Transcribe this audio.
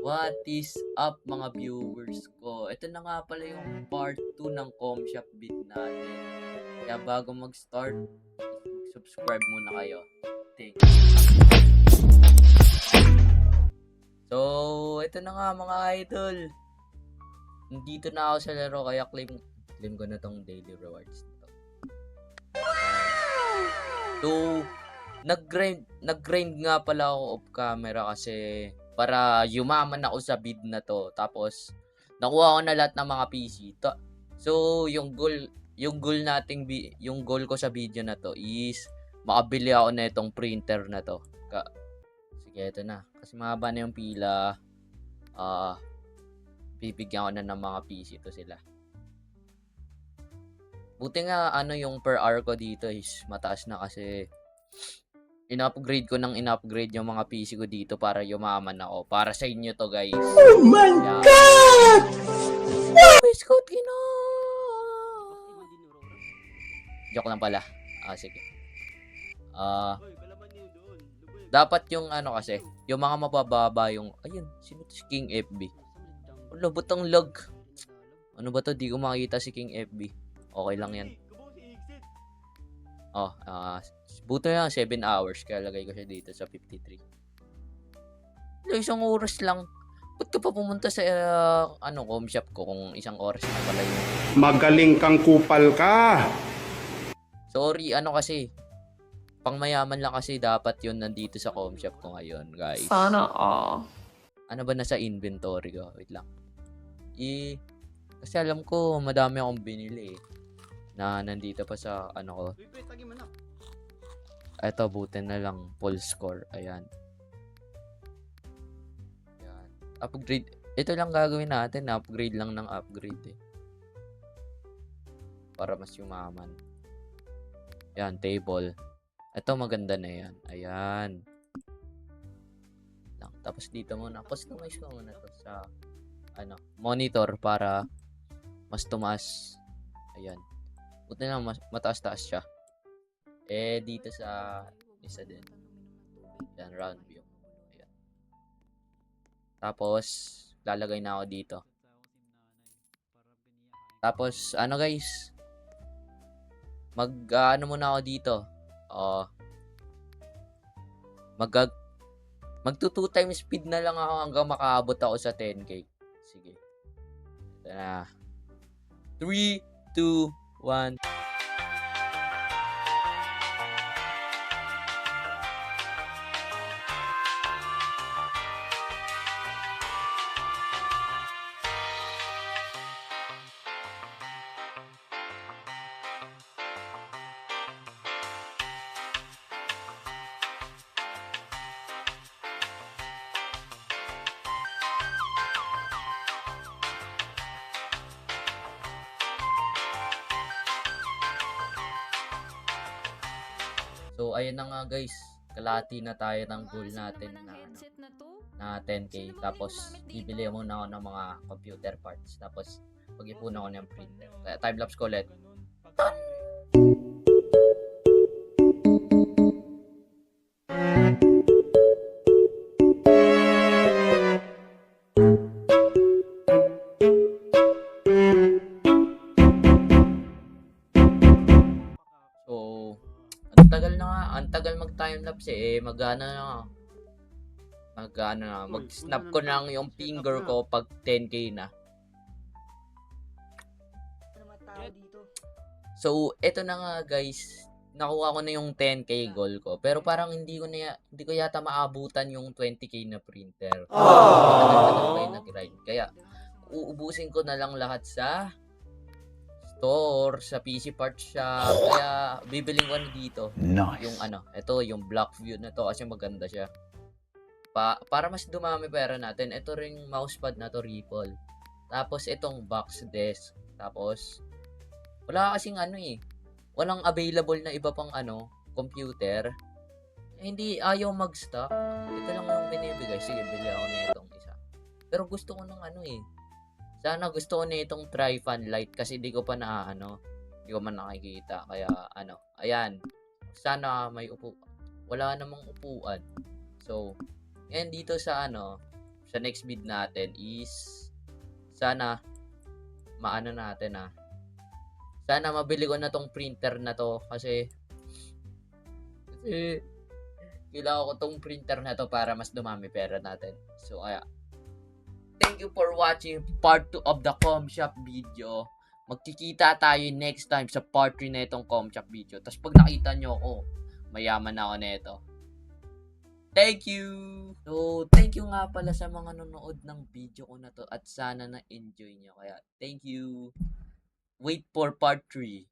What is up mga viewers ko? Ito na nga pala yung part 2 ng Comshop bid natin. Kaya bago mag-start, subscribe muna kayo. Thanks. So, ito na nga mga idol. Nandito na ako sa laro kaya claim ko na tong daily rewards na to. So, nag-grind nga pala ako off camera kasi para yumaman ako sa bid na to. Tapos nakuha ko na lahat ng mga PC. So yung goal ko sa video na to is makabili ako na itong printer na to. Sige, ito na. Kasi mahaba na yung pila. Bibigyan ko na ng mga PC to sila. Buti nga yung per hour ko dito is mataas na kasi in-upgrade yung mga PC ko dito para yumaman ako. Para sa inyo to, guys. Oh my God! Biscout kino! Joke lang pala. Sige. Dapat yung kasi, yung mga mabababa yung, ayun, sino to si King FB? Wala, ba't ang lag? Ano ba to? Di ko makikita si King FB. Okay lang yan. Buto na 7 hours kaya lagay ko siya dito sa 53. Isang oras lang. Ba't ka pa pumunta sa Comshop ko kung isang oras na pala yun? Magaling kang kupal ka. Sorry, kasi pangmayaman lang kasi dapat yun nandito sa Comshop ko ngayon, guys. Sana all. Ano ba nasa inventory ko? Wait lang. Kasi alam ko madami akong binili na nandito pa sa ko. Ito, butin na lang. Full score. Ayan. Upgrade. Ito lang gagawin natin. Upgrade lang ng upgrade para mas yumaman. Ayan, table. Ito, maganda na yan. Ayan. Tapos dito muna. Customize ko muna to sa monitor para mas tumaas. Ayan. Buti na lang mataas-taas siya. Dito sa isa din. Yan, round view. Ayan. Tapos, lalagay na ako dito. Tapos, guys. Muna ako dito. Magto 2 times speed na lang ako hanggang makaabot ako sa 10k. Sige. Ito na. 3, 2, 1. So, ayun na nga guys. Kalahati na tayo ng goal natin na 10k. Tapos, bibili muna ako ng mga computer parts. Tapos, pag-ipunan ko ng printer. Kaya, time-lapse ko ulit. Ang tagal mag-timelapse mag-snap ko lang yung finger ko pag 10k na. So, eto na nga guys, nakuha ko na yung 10k goal ko. Pero parang hindi ko yata maabutan yung 20k na printer. Nag-grind. Kaya, uubusin ko na lang lahat sa store, sa PC parts shop. Kaya bibiling ko dito. Nice. Yung yung black view na to kasi maganda siya. Para mas dumami pera natin, ito ring mousepad na to Ripple. Tapos itong box desk. Tapos wala kasing walang available na iba pang computer. Hindi ayaw mag-stock. Ito lang yung binibigay. Sige, bili ako na itong isa. Pero gusto ko ng sana gusto ko na itong Tri-Fan Lite kasi di ko pa hindi ko man nakikita. Kaya ayan. Sana may wala namang upuan. So, yan dito sa sa next bid natin is sana maano natin sana mabili ko na tong printer na to kasi kailangan ko tong printer na to para mas dumami pera natin. So kaya thank you for watching part 2 of the ComShop video. Magkikita tayo next time sa part 3 na itong ComShop video. Tapos pag nakita nyo ako, mayaman na ako nito. Thank you! So, thank you nga pala sa mga nanonood ng video ko na to at sana na-enjoy nyo. Kaya, thank you! Wait for part 3.